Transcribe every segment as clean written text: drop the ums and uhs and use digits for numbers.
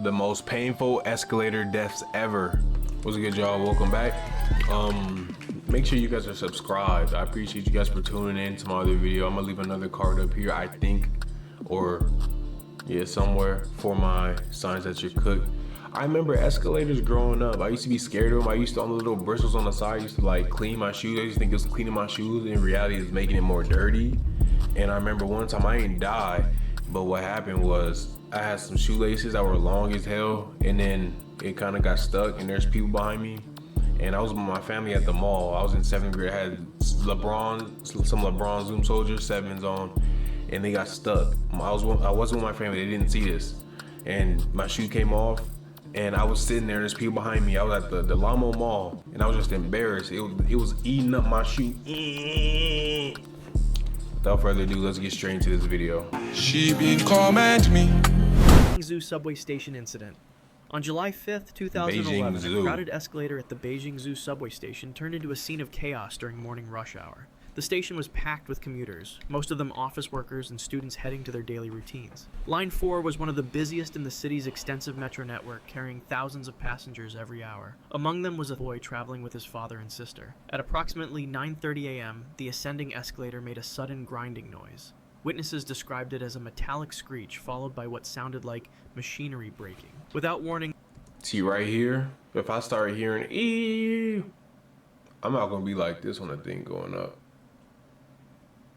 the most painful escalator deaths ever. What's good, y'all? Welcome back. Make sure you guys are subscribed. I appreciate you guys for tuning in to my other video. I'm gonna leave another card up here, I think, or yeah, somewhere for my signs that you're cooked. I remember escalators growing up. I used to be scared of them. I used to, on the little bristles on the side, I used to like clean my shoes. I used to think it was cleaning my shoes. In reality, it's making it more dirty. And I remember one time I didn't die, but what happened was I had some shoelaces that were long as hell, and then it kind of got stuck, and there's people behind me. And I was with my family at the mall. I was in 7th grade. I had some LeBron Zoom Soldier 7s on, and they got stuck. I wasn't with my family. They didn't see this, and my shoe came off. And I was sitting there, there's people behind me. I was at the Lamo Mall, and I was just embarrassed. It was eating up my shoe. Without further ado, let's get straight into this video. She been command me. Zoo subway station incident. On July 5th, 2011, a crowded escalator at the Beijing Zoo subway station turned into a scene of chaos during morning rush hour. The station was packed with commuters, most of them office workers and students heading to their daily routines. Line 4 was one of the busiest in the city's extensive metro network, carrying thousands of passengers every hour. Among them was a boy traveling with his father and sister. At approximately 9:30 a.m., the ascending escalator made a sudden grinding noise. Witnesses described it as a metallic screech followed by what sounded like machinery breaking. Without warning, See right here, if I start hearing eee, I'm not gonna be like this on the thing going up.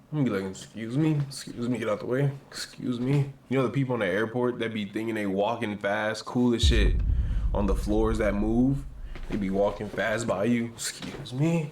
I'm gonna be like, excuse me, get out the way, excuse me. You know the people in the airport that be thinking they walking fast, cool as shit, on the floors that move, they be walking fast by you, excuse me.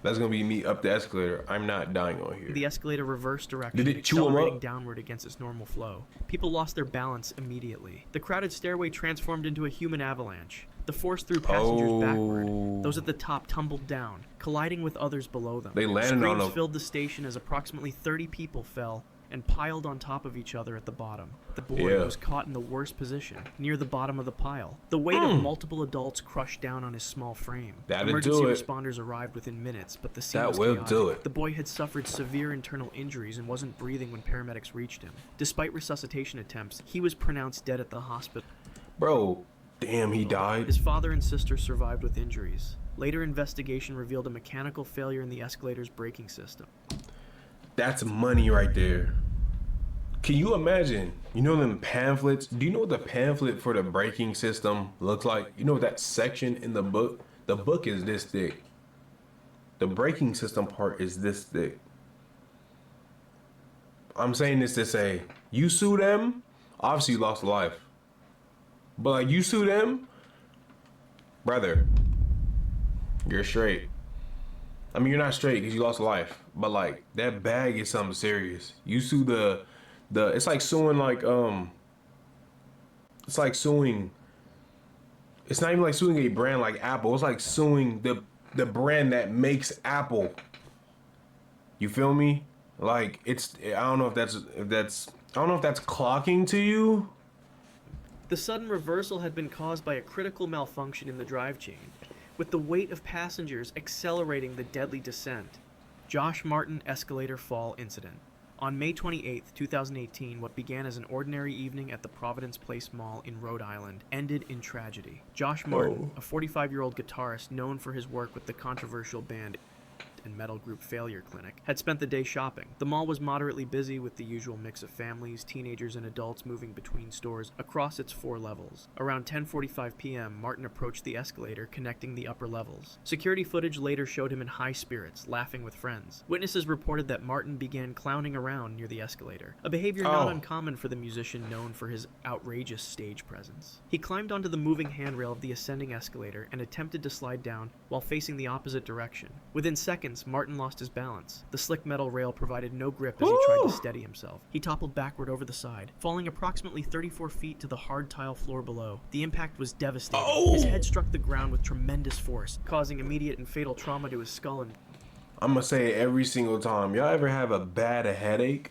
That's gonna be me up the escalator. I'm not dying on here. the escalator reversed direction, Did it chew 'em accelerating up? downward against its normal flow. People lost their balance immediately. The crowded stairway transformed into a human avalanche. The force threw passengers backward. Those at the top tumbled down, colliding with others below them. They landed on Screams them. filled the station as approximately 30 people fell and piled on top of each other at the bottom. The boy was caught in the worst position, near the bottom of the pile. The weight of multiple adults crushed down on his small frame. Emergency responders arrived within minutes, but the scene was chaotic. The boy had suffered severe internal injuries and wasn't breathing when paramedics reached him. Despite resuscitation attempts, he was pronounced dead at the hospital. Bro, damn, he died. His father and sister survived with injuries. Later investigation revealed a mechanical failure in the escalator's braking system. That's money right there. Can you imagine? You know them pamphlets? Do you know what the pamphlet for the braking system looks like? You know that section in the book? The book is this thick. The braking system part is this thick. I'm saying this to say, you sue them, obviously you lost a life. But like, you sue them, brother, you're straight. I mean, you're not straight because you lost a life, but like that bag is something serious. You sue the it's like suing like it's like suing. It's not even like suing a brand like Apple. It's like suing the brand that makes Apple. You feel me? Like I don't know if that's clocking to you. The sudden reversal had been caused by a critical malfunction in the drive chain, with the weight of passengers accelerating the deadly descent. Josh Martin escalator fall incident. On May 28, 2018, what began as an ordinary evening at the Providence Place Mall in Rhode Island ended in tragedy. Josh Martin, a 45-year-old guitarist known for his work with the controversial band and metal group Failure Clinic, had spent the day shopping. The mall was moderately busy with the usual mix of families, teenagers, and adults moving between stores across its 4 levels. Around 10:45 p.m., Martin approached the escalator connecting the upper levels. Security footage later showed him in high spirits, laughing with friends. Witnesses reported that Martin began clowning around near the escalator, a behavior not uncommon for the musician known for his outrageous stage presence. He climbed onto the moving handrail of the ascending escalator and attempted to slide down while facing the opposite direction. Within seconds, Martin lost his balance. The slick metal rail provided no grip as he tried to steady himself. He toppled backward over the side, falling approximately 34 feet to the hard tile floor below. The impact was devastating. His head struck the ground with tremendous force, causing immediate and fatal trauma to his skull and... I'm gonna say it every single time. Y'all ever have a bad headache?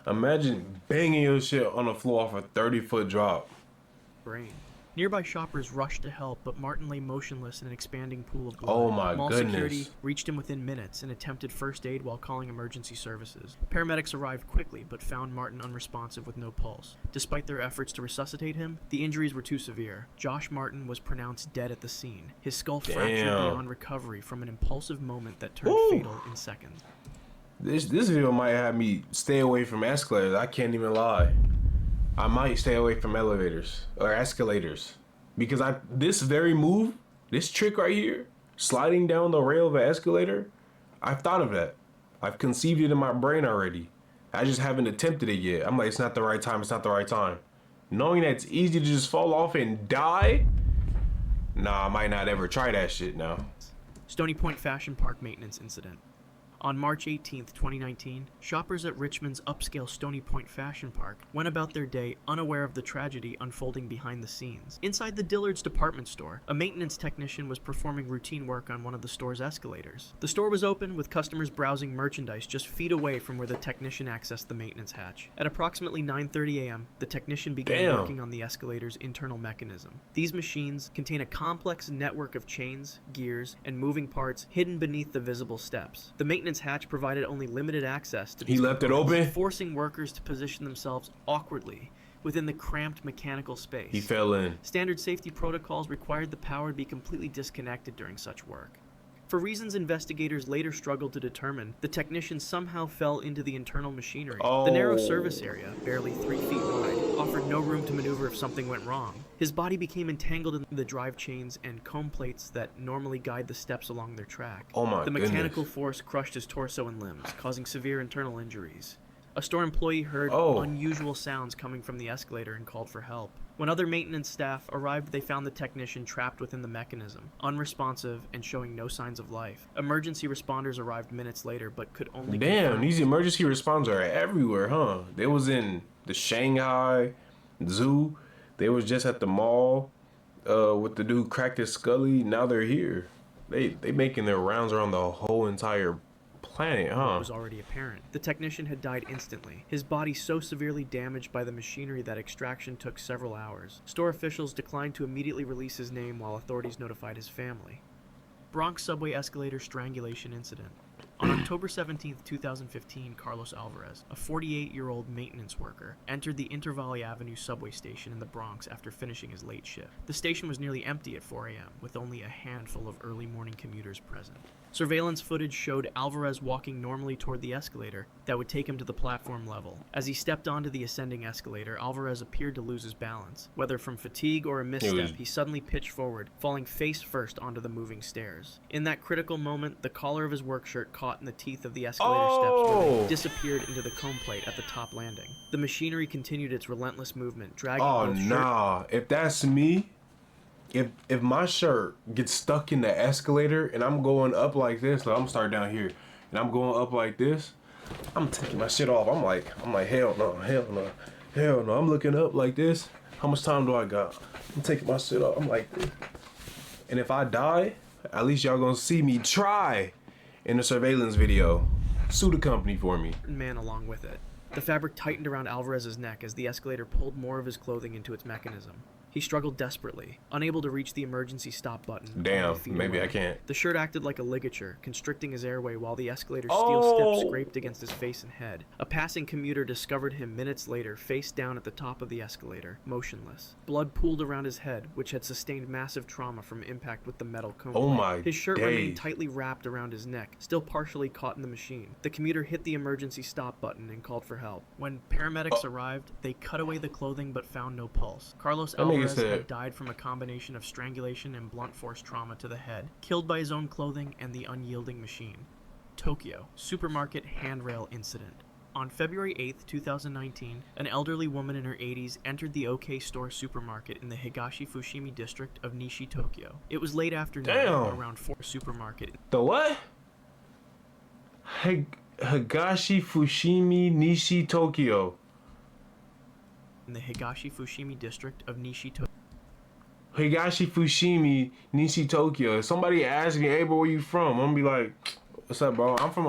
Imagine banging your shit on the floor off a 30-foot drop. brain. Nearby shoppers rushed to help, but Martin lay motionless in an expanding pool of blood. Oh my Mall goodness. security reached him within minutes and attempted first aid while calling emergency services. Paramedics arrived quickly, but found Martin unresponsive with no pulse. Despite their efforts to resuscitate him, the injuries were too severe. Josh Martin was pronounced dead at the scene, his skull fractured beyond recovery from an impulsive moment that turned fatal in seconds. This video might have me stay away from escalators. I can't even lie. I might stay away from elevators or escalators because this very move, this trick right here, sliding down the rail of an escalator, I've thought of that. I've conceived it in my brain already. I just haven't attempted it yet. I'm like, it's not the right time. It's not the right time. Knowing that it's easy to just fall off and die, nah, I might not ever try that shit now. Stony Point Fashion Park maintenance incident. On March 18, 2019, shoppers at Richmond's upscale Stony Point Fashion Park went about their day unaware of the tragedy unfolding behind the scenes. Inside the Dillard's department store, a maintenance technician was performing routine work on one of the store's escalators. The store was open, with customers browsing merchandise just feet away from where the technician accessed the maintenance hatch. At approximately 9:30 a.m., the technician began working on the escalator's internal mechanism. These machines contain a complex network of chains, gears, and moving parts hidden beneath the visible steps. The maintenance hatch provided only limited access to these He left it open, forcing workers to position themselves awkwardly within the cramped mechanical space. He fell in. Standard safety protocols required the power to be completely disconnected during such work. For reasons investigators later struggled to determine, the technician somehow fell into the internal machinery. The narrow service area, barely 3 feet wide, offered no room to maneuver if something went wrong. His body became entangled in the drive chains and comb plates that normally guide the steps along their track. The mechanical force crushed his torso and limbs, causing severe internal injuries. A store employee heard unusual sounds coming from the escalator and called for help. When other maintenance staff arrived, they found the technician trapped within the mechanism, unresponsive and showing no signs of life. Emergency responders arrived minutes later, but could only confirm. These emergency responders are everywhere, huh? They was in the Shanghai Zoo. They was just at the mall with the dude cracked his scully. Now they're here. They making their rounds around the whole entire planet, huh? Was already apparent. The technician had died instantly, his body so severely damaged by the machinery that extraction took several hours. Store officials declined to immediately release his name while authorities notified his family. Bronx subway escalator strangulation incident. On October 17, 2015, Carlos Alvarez, a 48-year-old maintenance worker, entered the Intervalley Avenue subway station in the Bronx after finishing his late shift. The station was nearly empty at 4 a.m., with only a handful of early morning commuters present. Surveillance footage showed Alvarez walking normally toward the escalator that would take him to the platform level. As he stepped onto the ascending escalator, Alvarez appeared to lose his balance. Whether from fatigue or a misstep, he suddenly pitched forward, falling face first onto the moving stairs. In that critical moment, the collar of his work shirt caught in the teeth of the escalator steps where they disappeared into the comb plate at the top landing. The machinery continued its relentless movement, dragging both shirt. If that's me, if my shirt gets stuck in the escalator and I'm going up like this, like I'm starting down here and I'm going up like this, I'm taking my shit off. I'm like hell no. I'm looking up like this. How much time do I got? I'm taking my shit off. I'm like this. And if I die, at least y'all gonna see me try in the surveillance video. Sue the company for me. Man along with it. The fabric tightened around Alvarez's neck as the escalator pulled more of his clothing into its mechanism. He struggled desperately, unable to reach the emergency stop button. Damn, maybe I can't. The shirt acted like a ligature, constricting his airway while the escalator's steel steps scraped against his face and head. A passing commuter discovered him minutes later, face down at the top of the escalator, motionless. Blood pooled around his head, which had sustained massive trauma from impact with the metal cone. His shirt remained tightly wrapped around his neck, still partially caught in the machine. The commuter hit the emergency stop button and called for help. When paramedics arrived, they cut away the clothing but found no pulse. Carlos Alvarez had died from a combination of strangulation and blunt force trauma to the head, killed by his own clothing and the unyielding machine. Tokyo, supermarket handrail incident. On February 8, 2019, an elderly woman in her 80s entered the OK Store supermarket in the Higashi Fushimi district of Nishi, Tokyo. It was late afternoon, around 4 supermarket. The what? Higashi Fushimi Nishi, Tokyo. In the Higashi Fushimi district of Nishi, Tokyo. Higashi Fushimi Nishi, Tokyo. If somebody asks me, hey bro, where you from? I'm gonna be like, what's up, bro? I'm from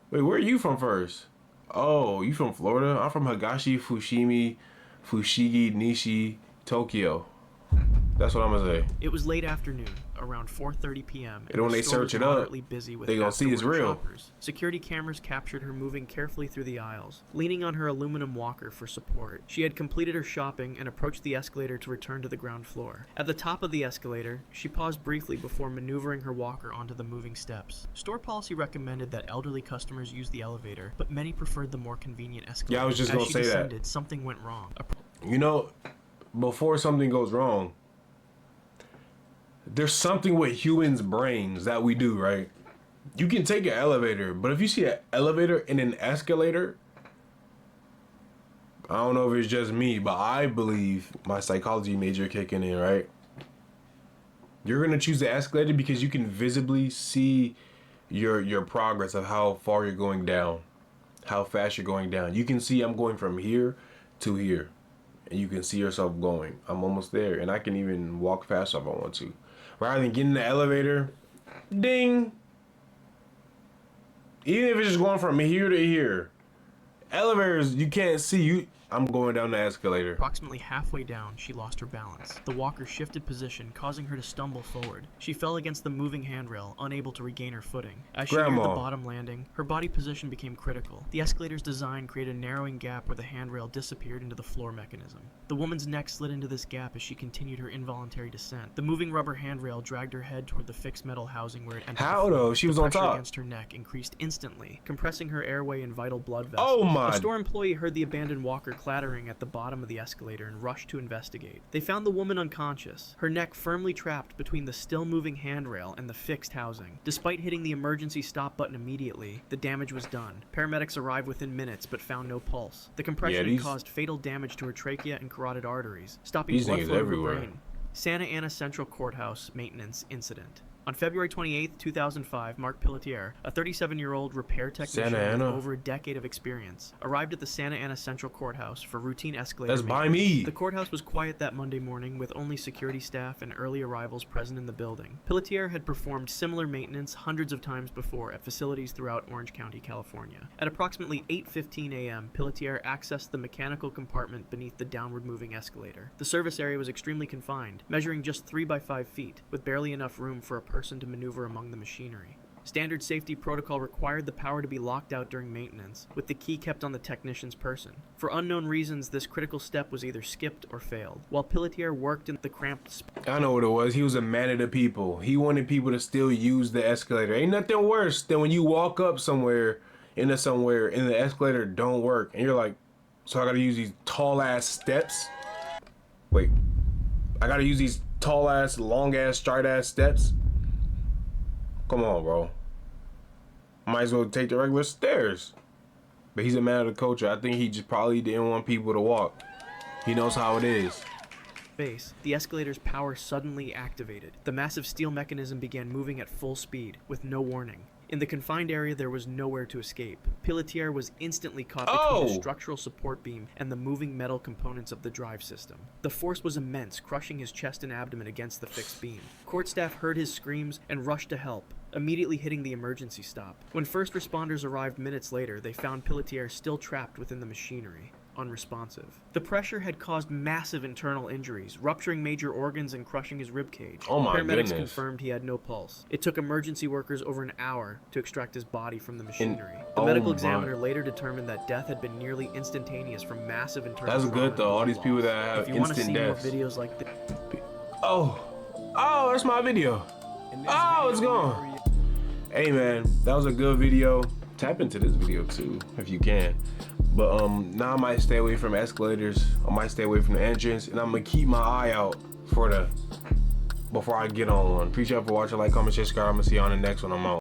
wait, where are you from first? Oh, you from Florida? I'm from Higashi Fushimi Fushigi Nishi, Tokyo. That's what I'm gonna say. It was late afternoon, around 4:30 p.m. And when they search it up, busy with they gonna see it's real. shoppers. Security cameras captured her moving carefully through the aisles, leaning on her aluminum walker for support. She had completed her shopping and approached the escalator to return to the ground floor. At the top of the escalator, she paused briefly before maneuvering her walker onto the moving steps. Store policy recommended that elderly customers use the elevator, but many preferred the more convenient escalator. Yeah, I was just gonna say that. Something went wrong. You know, before something goes wrong, there's something with humans' brains that we do, right? You can take an elevator, but if you see an elevator and an escalator, I don't know if it's just me, but I believe my psychology major kicking in, right? You're gonna choose the escalator because you can visibly see your progress of how far you're going down, how fast you're going down. You can see I'm going from here to here, and you can see yourself going. I'm almost there, and I can even walk faster if I want to. Rather than getting in the elevator, ding. Even if it's just going from here to here. Elevators, you can't see you. I'm going down the escalator. Approximately halfway down, she lost her balance. The walker shifted position, causing her to stumble forward. She fell against the moving handrail, unable to regain her footing. As she neared the bottom landing, her body position became critical. The escalator's design created a narrowing gap where the handrail disappeared into the floor mechanism. The woman's neck slid into this gap as she continued her involuntary descent. The moving rubber handrail dragged her head toward the fixed metal housing where it entered. How though? She was on top. Against her neck increased instantly, compressing her airway and vital blood vessels. Oh my! A store employee heard the abandoned walker clattering at the bottom of the escalator and rushed to investigate. They found the woman unconscious, her neck firmly trapped between the still moving handrail and the fixed housing. Despite hitting the emergency stop button immediately, the damage was done. Paramedics arrived within minutes but found no pulse. The compression had caused fatal damage to her trachea and carotid arteries, stopping blood flow to her brain. Santa Ana Central Courthouse maintenance incident. On February 28, 2005, Mark Pelletier, a 37-year-old repair technician with over a decade of experience, arrived at the Santa Ana Central Courthouse for routine escalator maintenance. That's by me. The courthouse was quiet that Monday morning with only security staff and early arrivals present in the building. Pelletier had performed similar maintenance hundreds of times before at facilities throughout Orange County, California. At approximately 8:15 a.m., Pelletier accessed the mechanical compartment beneath the downward-moving escalator. The service area was extremely confined, measuring just 3 by 5 feet, with barely enough room for a person to maneuver among the machinery. Standard safety protocol required the power to be locked out during maintenance, with the key kept on the technician's person. For unknown reasons, this critical step was either skipped or failed. While Pelletier worked in the cramped I know what it was. He was a man of the people. He wanted people to still use the escalator. Ain't nothing worse than when you walk up somewhere and the escalator don't work. And you're like, so I gotta use these tall ass steps? Wait, I gotta use these tall ass, long ass, straight ass steps? Come on, bro. Might as well take the regular stairs. But he's a man of the culture. I think he just probably didn't want people to walk. He knows how it is. Base, the escalator's power suddenly activated. The massive steel mechanism began moving at full speed, with no warning. In the confined area, there was nowhere to escape. Pelletier was instantly caught between the structural support beam and the moving metal components of the drive system. The force was immense, crushing his chest and abdomen against the fixed beam. Court staff heard his screams and rushed to help, immediately hitting the emergency stop. When first responders arrived minutes later, they found Pelletier still trapped within the machinery, unresponsive. The pressure had caused massive internal injuries, rupturing major organs and crushing his ribcage. Oh my Paramedics goodness. confirmed he had no pulse. It took emergency workers over an hour to extract his body from the machinery. The medical examiner later determined that death had been nearly instantaneous from massive internal That's trauma good though. All and these blood people loss. that have If you want to instant see deaths. more videos like this. Oh, that's my video. Oh, it's gone. Hey man, that was a good video. Tap into this video too if you can. But now I might stay away from escalators. I might stay away from the entrance, and I'm gonna keep my eye out for before I get on one. Appreciate you for watching. Like, comment, subscribe. I'm gonna see you on the next one. I'm out.